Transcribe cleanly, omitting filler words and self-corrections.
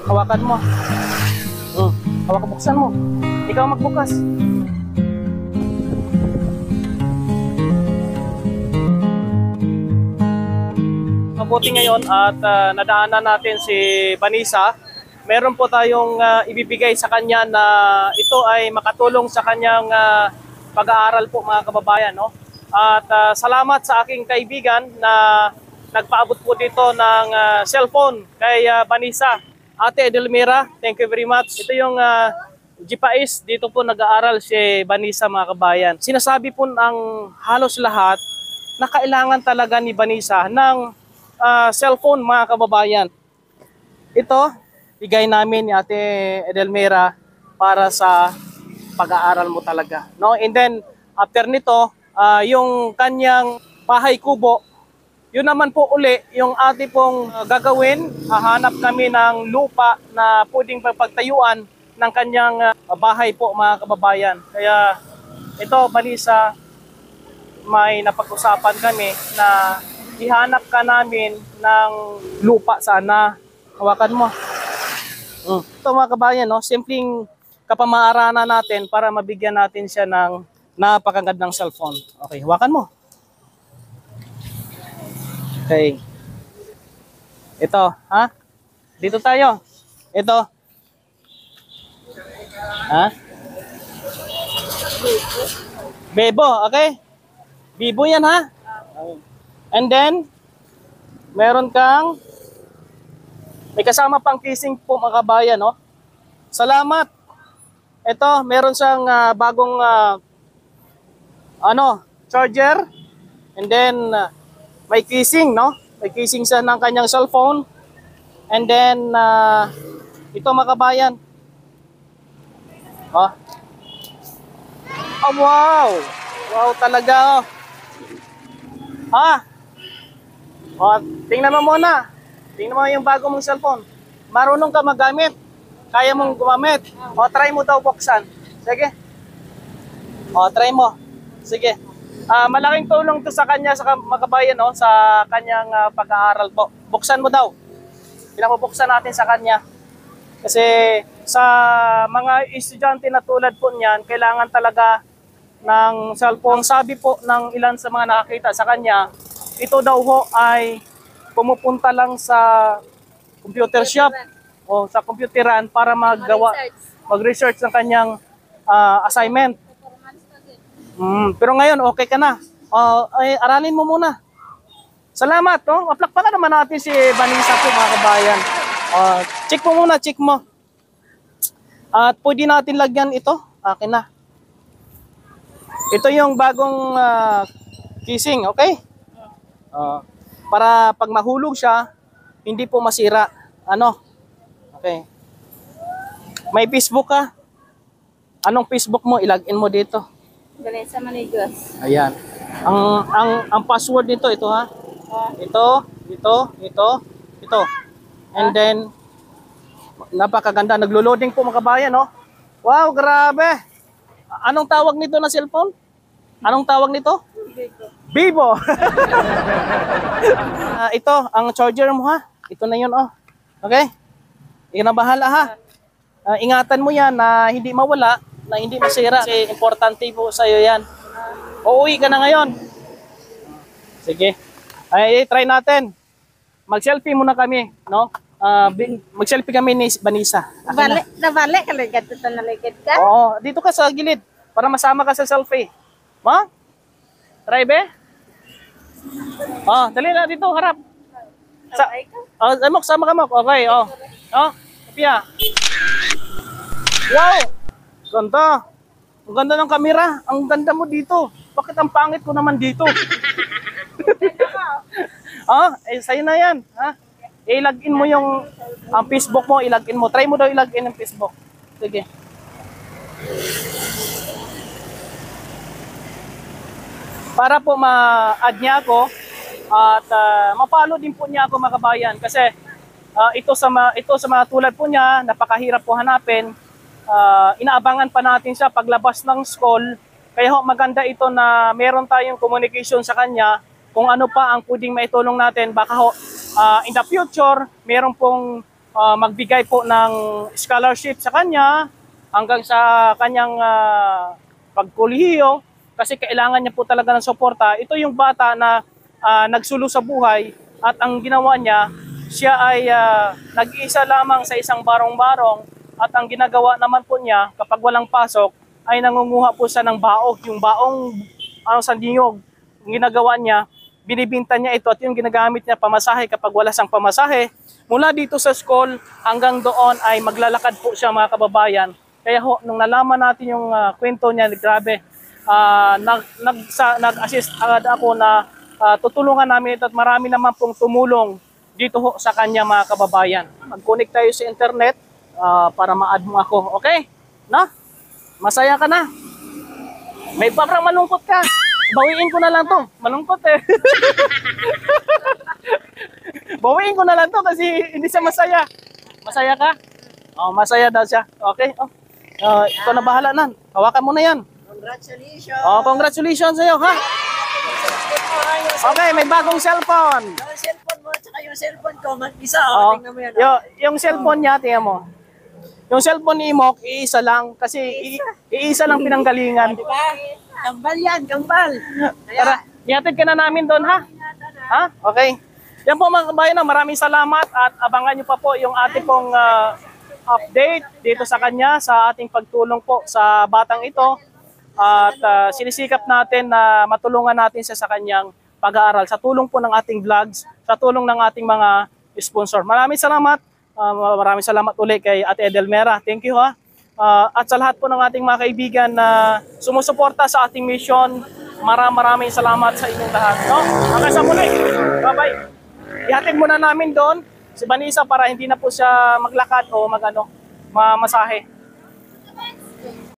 Hawakan mo. Hawakan, buksan mo. Ikaw magbukas. Mabuti ngayon at nadaanan natin si Vanessa. Meron po tayong ibibigay sa kanya na ito ay makatulong sa kanyang pag-aaral po mga kababayan. No? At salamat sa aking kaibigan na nagpaabot po dito ng cellphone kay Vanessa. Ate Edelmira, thank you very much. Ito yung GPAIS, dito po nag-aaral si Vanessa mga kabayan. Sinasabi po ng halos lahat na kailangan talaga ni Vanessa ng cellphone mga kababayan. Ito, bigay namin ni Ate Edelmira para sa pag-aaral mo talaga. No? And then, after nito, yung kanyang bahay kubo, yun naman po uli, yung ate pong gagawin, hahanap kami ng lupa na pwedeng pagtayuan ng kanyang bahay po mga kababayan. Kaya ito, Vanessa, may napag-usapan kami na ihanap ka namin ng lupa sana. Hawakan mo. Ito mga kabayan, no? Simpleng kapamaaranan natin para mabigyan natin siya ng napakagandang cellphone. Okay, hawakan mo. Okay. Ito, ha? Dito tayo. Ito. Ha? Bebo, okay? Bibo yan, ha? And then, meron kang, may kasama pang kissing po mga kabayan, no? Salamat. Ito, meron siyang bagong, charger. And then, may kissing, no? May kissing siya ng kanyang cellphone. And then, ito mga kabayan. Oh, wow! Wow talaga, oh. Oh, tingnan mo muna. Tingnan mo yung bago mong cellphone. Marunong ka magamit. Kaya mong gumamit. O, try mo daw buksan. Sige. O, try mo. Sige. Malaking tulong to sa kanya, sa mga kabayan, no? Sa kanyang pag-aaral po. Buksan mo daw. Pinapabuksan natin sa kanya. Kasi sa mga estudyante na tulad po niyan, kailangan talaga ng cellphone. Sabi po ng ilan sa mga nakakita sa kanya, ito daw ho ay pumupunta lang sa computer shop o sa computeran para mag-research ng kanyang assignment. Pero ngayon okay ka na. Aralin mo muna. Salamat, no? Aplakpakan naman natin si Vanessa po mga kabayan. Check mo muna, check mo. At pwede natin lagyan ito. Akin na. Ito yung bagong kissing, okay? Para pag mahulog siya, hindi po masira. Ano? Okay. May Facebook ka? Anong Facebook mo? Ilagin mo dito. Vanessa Manigos. Ayan. Ang password nito, ito ha. Ito. And then, napakaganda. Naglo-loading po mga kabayan, no? Wow, grabe. Anong tawag nito na cellphone? Anong tawag nito? Bibo. Ito, ang charger mo ha. Ito na yun, oh. Okay? Ikaw na bahala ha. Ingatan mo yan na hindi mawala, na hindi masira. Kasi importante po sa'yo yan. Uuwi ka na ngayon. Sige. Ay, try natin. Mag-selfie muna kami, no? Mag-selfie kami ni Vanessa. Nabalik ka lang ganito na naligid ka? Oo, dito ka sa gilid para masama ka sa selfie. Ma? Try be? Dali na dito, harap. Sama ka mo. Okay, Kapia. Wow! Ganda. Ang ganda ng kamera. Ang ganda mo dito. Bakit ang pangit ko naman dito? Sa'yo na yan. Ha? I-login mo yung Facebook mo. I-login mo. Try mo daw i-login yung Facebook. Sige. Para po ma-add niya ako at ma-follow din po niya ako mga kabayan. Kasi ito sa mga tulad po niya, napakahirap po hanapin. Inaabangan pa natin siya paglabas ng school. Kaya maganda ito na meron tayong communication sa kanya kung ano pa ang pwedeng maitulong natin. Baka in the future, meron pong magbigay po ng scholarship sa kanya hanggang sa kanyang pagkolehiyo kasi kailangan niya po talaga ng suporta. Ito yung bata na nagsulo sa buhay at ang ginawa niya, siya ay nag-iisa lamang sa isang barong-barong at ang ginagawa naman po niya kapag walang pasok ay nangunguha po siya ng baog, yung baong sandiyog. Yung ginagawa niya, binibinta niya ito at yung ginagamit niya pamasahe kapag wala siyang pamasahe. Mula dito sa school hanggang doon ay maglalakad po siya mga kababayan. Kaya ho, nung nalaman natin yung kwento niya, grabe, nag-assist agad ako na tutulungan namin ito at marami naman pong tumulong dito ho sa kanya mga kababayan. Mag-connect tayo sa internet para ma-add mo ako. Okay? No? Masaya ka na? May parang malungkot ka. Bawiin ko na lang to. Malungkot eh. Bawiin ko na lang to kasi hindi siya masaya. Masaya ka? Oh, masaya daw siya. Okay? Oh. Ikaw na bahala nan. Hawakan mo na yan. Congratulations! Oh, congratulations sa'yo, ha? Okay, may bagong cellphone. Yung cellphone mo at saka yung cellphone ko, mag-isa. Oh, Tingnan mo yan. yung cellphone niya, tingnan mo. Yung cellphone ni Imok, iisa lang. Kasi iisa lang pinanggalingan. Diba? Kambal yan, kambal. Tara, ihatid ka na namin doon, ha? Ha? Okay. Yan po mga kabayan, maraming salamat at abangan nyo pa po yung ating pong update dito sa kanya sa ating pagtulong po sa batang ito. At sinisikap natin na matulungan natin siya sa kanyang pag-aaral sa tulong po ng ating vlogs, sa tulong ng ating mga sponsor. Maraming salamat. Maraming salamat ulit kay Ate Edelmera. Thank you, ha. At sa lahat po ng ating mga kaibigan na sumusuporta sa ating mission, maraming salamat sa inyong lahat. No? Hanggang sa muli. Bye-bye. Ihatid muna namin doon si Vanessa para hindi na po siya maglakad o mamasahe.